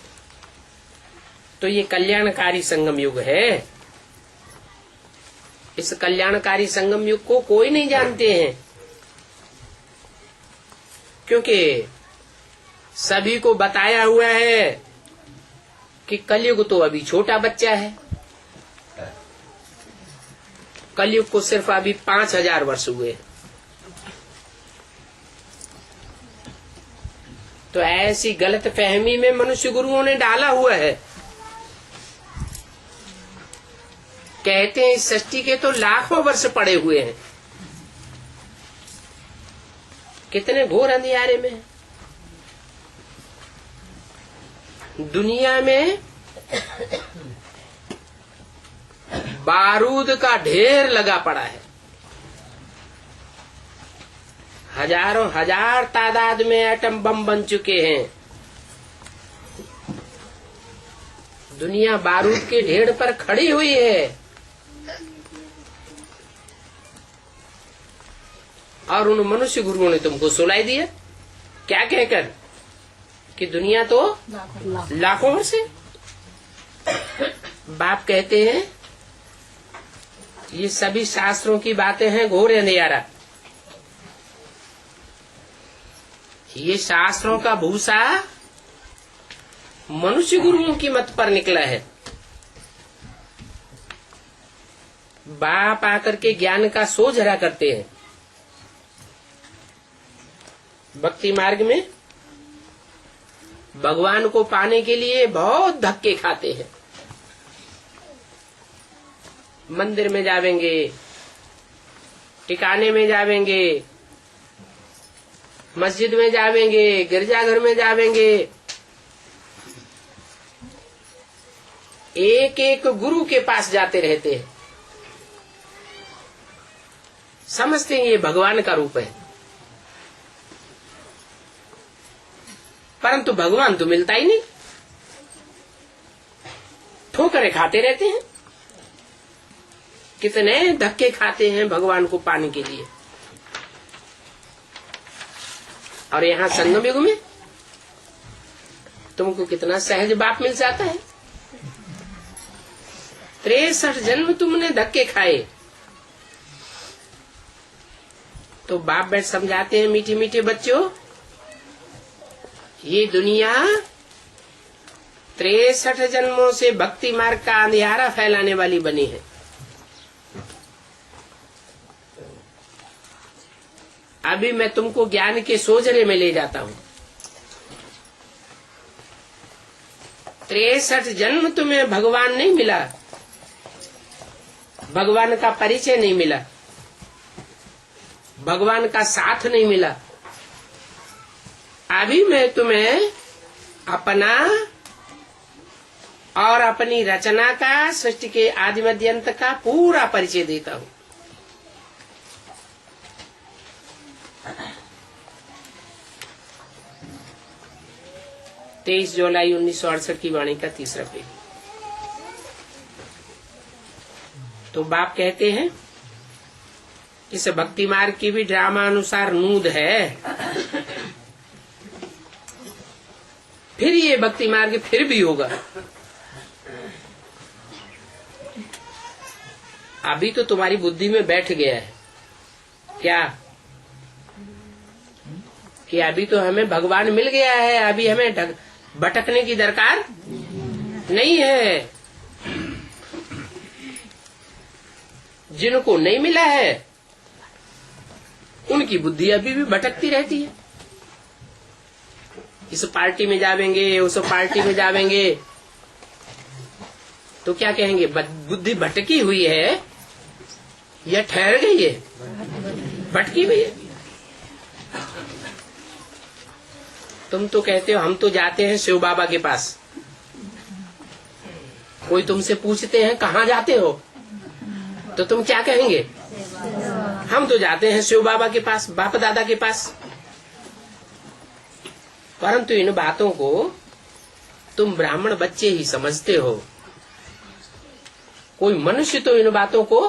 तो ये कल्याणकारी संगम युग है। इस कल्याणकारी संगम युग को कोई नहीं जानते हैं, क्योंकि सभी को बताया हुआ है कि कलयुग तो अभी छोटा बच्चा है। कलयुग को सिर्फ अभी 5000 वर्ष हुए। तो ऐसी गलत फहमी में मनुष्य गुरुओं ने डाला हुआ है। कहते हैं इस सृष्टि के तो लाखों वर्ष पड़े हुए हैं। कितने घोर अंधियारे में दुनिया में बारूद का ढेर लगा पड़ा है। हजारों हजार तादाद में एटम बम बन चुके हैं। दुनिया बारूद के ढेर पर खड़ी हुई है, और उन मनुष्य गुरुओं ने तुमको सुलाई दिया क्या कहकर कि दुनिया तो लाखों वर्ष है। बाप कहते हैं ये सभी शास्त्रों की बातें हैं, घोर अंधियारा। ये शास्त्रों का भूसा मनुष्य गुरुओं की मत पर निकला है। बाप आकर के ज्ञान का सोझरा करते हैं। भक्ति मार्ग में भगवान को पाने के लिए बहुत धक्के खाते हैं। मंदिर में जावेंगे, टिकाने में जावेंगे, मस्जिद में जावेंगे, गिरजाघर में जावेंगे, एक एक गुरु के पास जाते रहते हैं। समझते हैं ये भगवान का रूप है, परंतु भगवान तो मिलता ही नहीं। ठोकरें खाते रहते हैं। कितने धक्के खाते हैं भगवान को पाने के लिए। और यहाँ संगम युग में तुमको कितना सहज बाप मिल जाता है। 63 जन्म तुमने धक्के खाए, तो बाप बैठ समझाते हैं, मीठे मीठे बच्चों, ये दुनिया 63 जन्मों से भक्ति मार्ग का अंधियारा फैलाने वाली बनी है। अभी मैं तुमको ज्ञान के सोजरे में ले जाता हूँ। 63 जन्म तुम्हें भगवान नहीं मिला, भगवान का परिचय नहीं मिला, भगवान का साथ नहीं मिला। अभी मैं तुम्हें अपना और अपनी रचना का, सृष्टि के आदि मध्य अंत का पूरा परिचय देता हूँ। तेईस जुलाई 1968 की वाणी का तीसरा पेज। तो बाप कहते हैं इस भक्ति मार्ग की भी ड्रामा अनुसार नूद है। फिर ये भक्ति मार्ग फिर भी होगा। अभी तो तुम्हारी बुद्धि में बैठ गया है क्या कि अभी तो हमें भगवान मिल गया है, अभी हमें भटकने की दरकार नहीं है। जिनको नहीं मिला है उनकी बुद्धि अभी भी भटकती रहती है। इस पार्टी में जावेंगे, उस पार्टी में जावेंगे, तो क्या कहेंगे, बुद्धि भटकी हुई है या ठहर गई है? भटकी हुई है। तुम तो कहते हो हम तो जाते हैं शिव बाबा के पास। कोई तुमसे पूछते हैं कहाँ जाते हो, तो तुम क्या कहेंगे? हम तो जाते हैं शिव बाबा के पास, बाप दादा के पास। परंतु इन बातों को तुम ब्राह्मण बच्चे ही समझते हो। कोई मनुष्य तो इन बातों को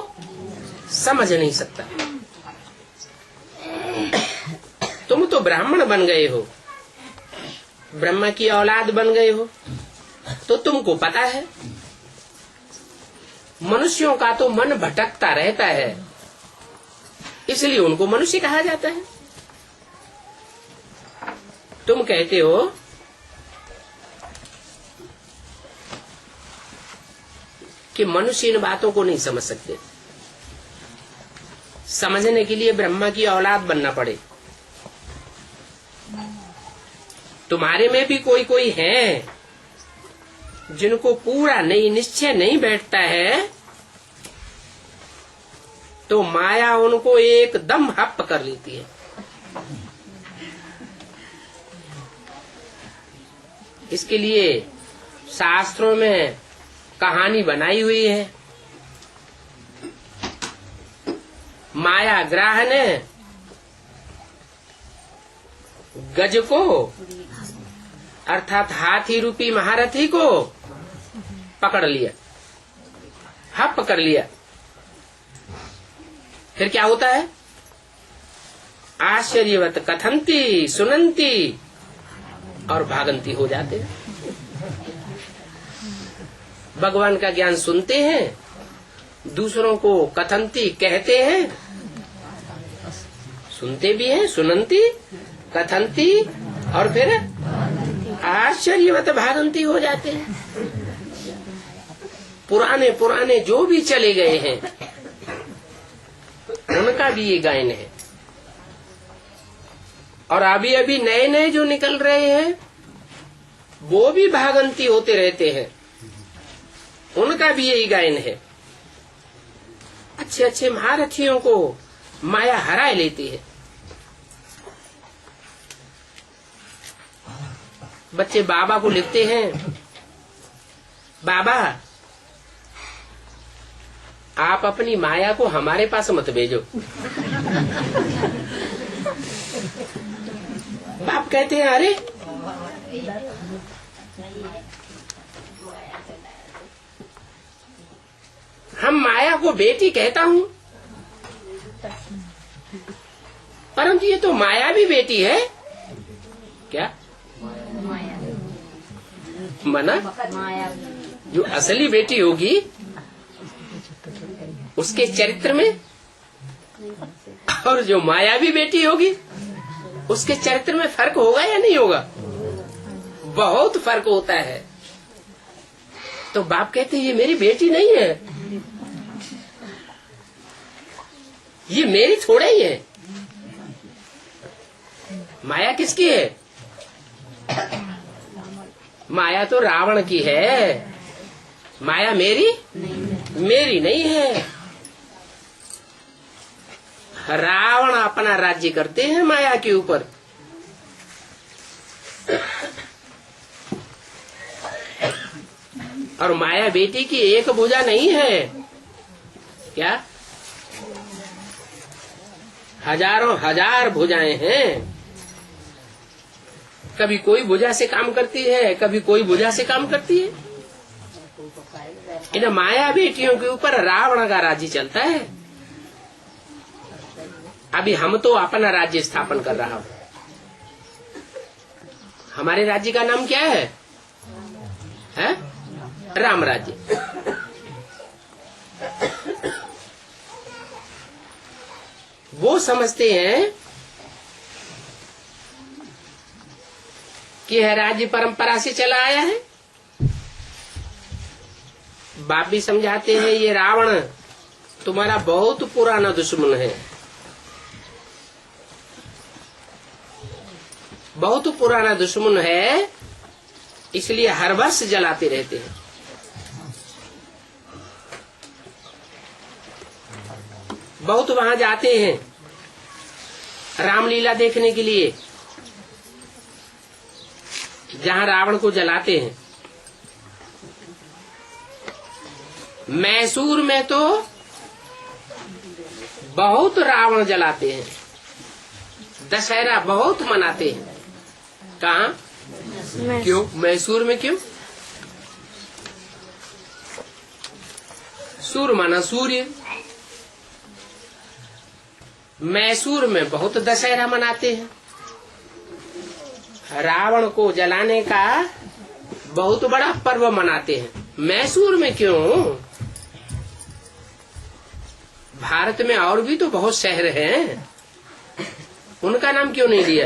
समझ नहीं सकता। तुम तो ब्राह्मण बन गए हो, ब्रह्मा की औलाद बन गए हो, तो तुमको पता है। मनुष्यों का तो मन भटकता रहता है, इसलिए उनको मनुष्य कहा जाता है। तुम कहते हो कि मनुष्य इन बातों को नहीं समझ सकते। समझने के लिए ब्रह्मा की औलाद बनना पड़े। तुम्हारे में भी कोई कोई है जिनको पूरा नहीं निश्चय नहीं बैठता है, तो माया उनको एकदम हप कर लेती है। इसके लिए शास्त्रों में कहानी बनाई हुई है। माया ग्राह ने गज को अर्थात हाथी रूपी महारथी को पकड़ लिया, हप कर लिया। फिर क्या होता है? आश्चर्यवत कथंती सुनंती और भागंती हो जाते हैं। भगवान का ज्ञान सुनते हैं दूसरों को कथंती कहते हैं, सुनते भी हैं, सुनंती कथंती, और फिर आश्चर्यवत भागंती हो जाते हैं। पुराने पुराने जो भी चले गए हैं उनका भी ये गायन है, और अभी अभी नए नए जो निकल रहे हैं वो भी भागंती होते रहते हैं, उनका भी यही गायन है। अच्छे अच्छे महारथियों को माया हरा लेती है। बच्चे बाबा को लिखते हैं, बाबा आप अपनी माया को हमारे पास मत भेजो। बाप कहते हैं, अरे हम माया को बेटी कहता हूँ, परंतु ये तो माया भी बेटी है क्या? मना जो असली बेटी होगी उसके चरित्र में, और जो मायावी बेटी होगी उसके चरित्र में फर्क होगा या नहीं होगा? बहुत फर्क होता है। तो बाप कहते हैं ये मेरी बेटी नहीं है, ये मेरी थोड़ा ही है। माया किसकी है? माया तो रावण की है, माया मेरी मेरी नहीं है। रावण अपना राज्य करते हैं माया के ऊपर, और माया बेटी की एक भुजा नहीं है क्या? हजारों हजार भुजाएं हैं। कभी कोई भुजा से काम करती है, कभी कोई भुजा से काम करती है। इन माया बेटियों के ऊपर रावण का राज्य चलता है। अभी हम तो अपना राज्य स्थापन कर रहा हूं। हमारे राज्य का नाम क्या है? राम राज्य। वो समझते हैं कि यह राज्य परंपरा से चला आया है। बाप भी समझाते हैं ये रावण तुम्हारा बहुत पुराना दुश्मन है, बहुत पुराना दुश्मन है, इसलिए हर वर्ष जलाते रहते हैं। बहुत वहां जाते हैं रामलीला देखने के लिए, जहां रावण को जलाते हैं। मैसूर में तो बहुत रावण जलाते हैं, दशहरा बहुत मनाते हैं। कहाँ? क्यों? मैसूर में क्यों? सूर माना सूर्य। मैसूर में बहुत दशहरा मनाते हैं। रावण को जलाने का बहुत बड़ा पर्व मनाते हैं। मैसूर में क्यों? भारत में और भी तो बहुत शहर हैं, उनका नाम क्यों नहीं लिया?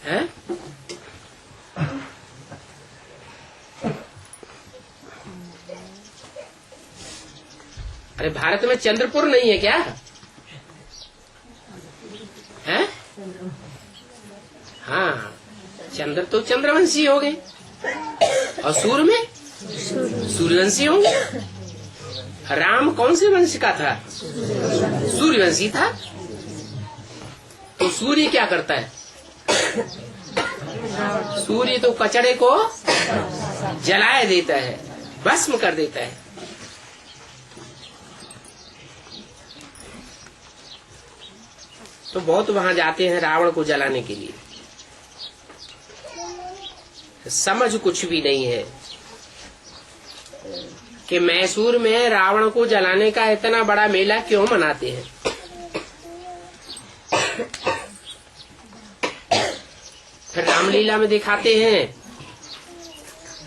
है? अरे भारत में चंद्रपुर नहीं है क्या? है? हाँ, चंद्र तो चंद्रवंशी हो गए, और सूर्य में सूर्यवंशी होंगे। राम कौन से वंश का था? सूर्यवंशी था। तो सूर्य क्या करता है? सूर्य तो कचड़े को जलाए देता है, भस्म कर देता है। तो बहुत वहां जाते हैं रावण को जलाने के लिए। समझ कुछ भी नहीं है कि मैसूर में रावण को जलाने का इतना बड़ा मेला क्यों मनाते हैं। फिर रामलीला में दिखाते हैं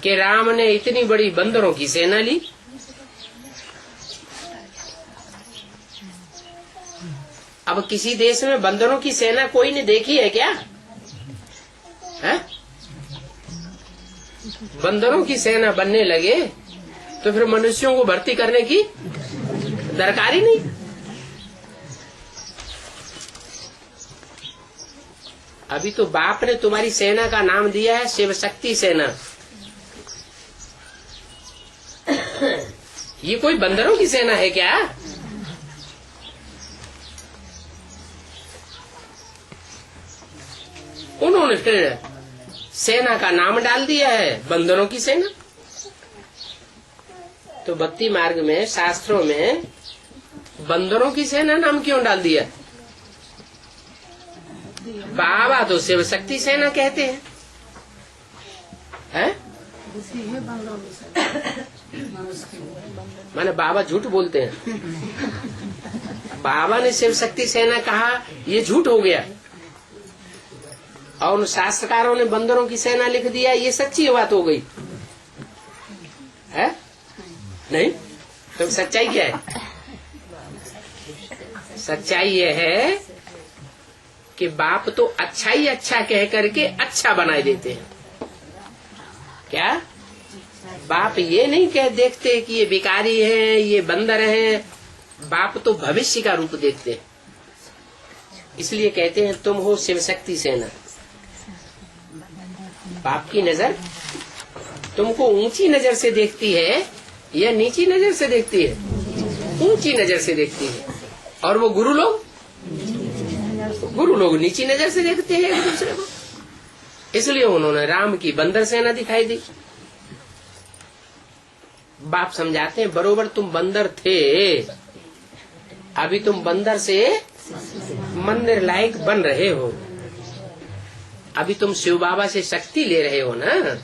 कि राम ने इतनी बड़ी बंदरों की सेना ली। अब किसी देश में बंदरों की सेना कोई ने देखी है क्या? है? बंदरों की सेना बनने लगे तो फिर मनुष्यों को भर्ती करने की दरकार ही नहीं। अभी तो बाप ने तुम्हारी सेना का नाम दिया है शिव शक्ति सेना। ये कोई बंदरों की सेना है क्या? उन्होंने फिर सेना का नाम डाल दिया है बंदरों की सेना। तो भक्ति मार्ग में शास्त्रों में बंदरों की सेना नाम क्यों डाल दिया? बाबा तो शिव शक्ति सेना कहते हैं, हैं? माने बाबा झूठ बोलते हैं। बाबा ने शिव शक्ति सेना कहा, ये झूठ हो गया। और उन शास्त्रकारों ने बंदरों की सेना लिख दिया, ये सच्ची बात हो गई है? नहीं तो सच्चाई क्या है? सच्चाई ये है कि बाप तो अच्छा ही अच्छा कह करके अच्छा बनाए देते हैं। क्या बाप ये नहीं कह देखते कि ये भिखारी है, ये बंदर है। बाप तो भविष्य का रूप देखते हैं। इसलिए कहते हैं तुम हो शिव शक्ति सेना। बाप की नजर तुमको ऊंची नजर से देखती है या नीची नजर से देखती है? ऊंची नजर से देखती है। और वो गुरु लोग नीची नजर से देखते हैं एक दूसरे को। इसलिए उन्होंने राम की बंदर सेना दिखाई दी। बाप समझाते हैं बरोबर तुम बंदर थे, अभी तुम बंदर से मंदिर लायक बन रहे हो। अभी तुम शिव बाबा से शक्ति ले रहे हो ना,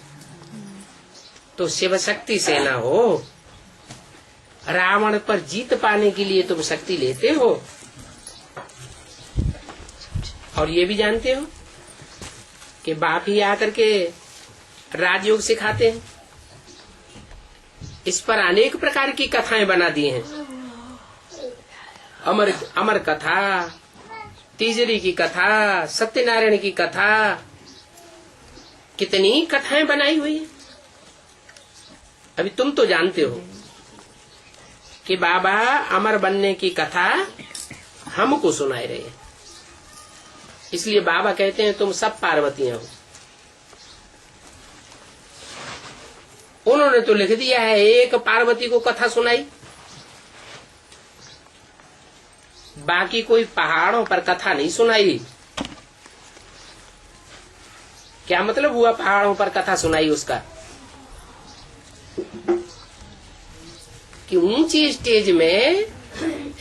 तो शिव शक्ति सेना हो। रावण पर जीत पाने के लिए तुम शक्ति लेते हो। और ये भी जानते हो कि बाप ही आकर के राजयोग सिखाते हैं। इस पर अनेक प्रकार की कथाएं बना दी हैं। अमर कथा, तीजरी की कथा, सत्यनारायण की कथा, कितनी कथाएं बनाई हुई है। अभी तुम तो जानते हो कि बाबा अमर बनने की कथा हमको सुनाए रहे हैं। इसलिए बाबा कहते हैं तुम सब पार्वतियां हो। उन्होंने तो लिख दिया है, एक पार्वती को कथा सुनाई, बाकी कोई पहाड़ों पर कथा नहीं सुनाई। क्या मतलब हुआ पहाड़ों पर कथा सुनाई? उसका कि ऊंची स्टेज में,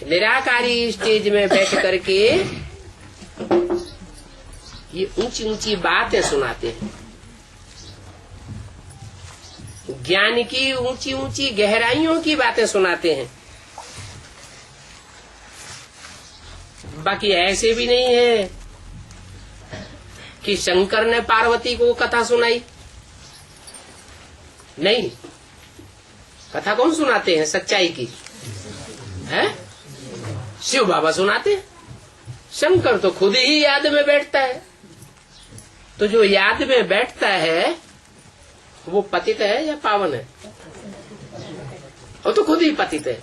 निराकारी स्टेज में बैठ करके ये ऊंची ऊंची बातें सुनाते हैं। ज्ञान की ऊंची ऊंची गहराइयों की बातें सुनाते हैं। बाकी ऐसे भी नहीं है कि शंकर ने पार्वती को कथा सुनाई। नहीं, कथा कौन सुनाते हैं सच्चाई की? है शिव बाबा सुनाते हैं। शंकर तो खुद ही याद में बैठता है। तो जो याद में बैठता है वो पतित है या पावन है? वो तो खुद ही पतित है।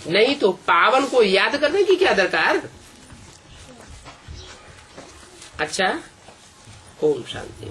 नहीं तो पावन को याद करने की क्या दरकार? अच्छा, ओम शांति।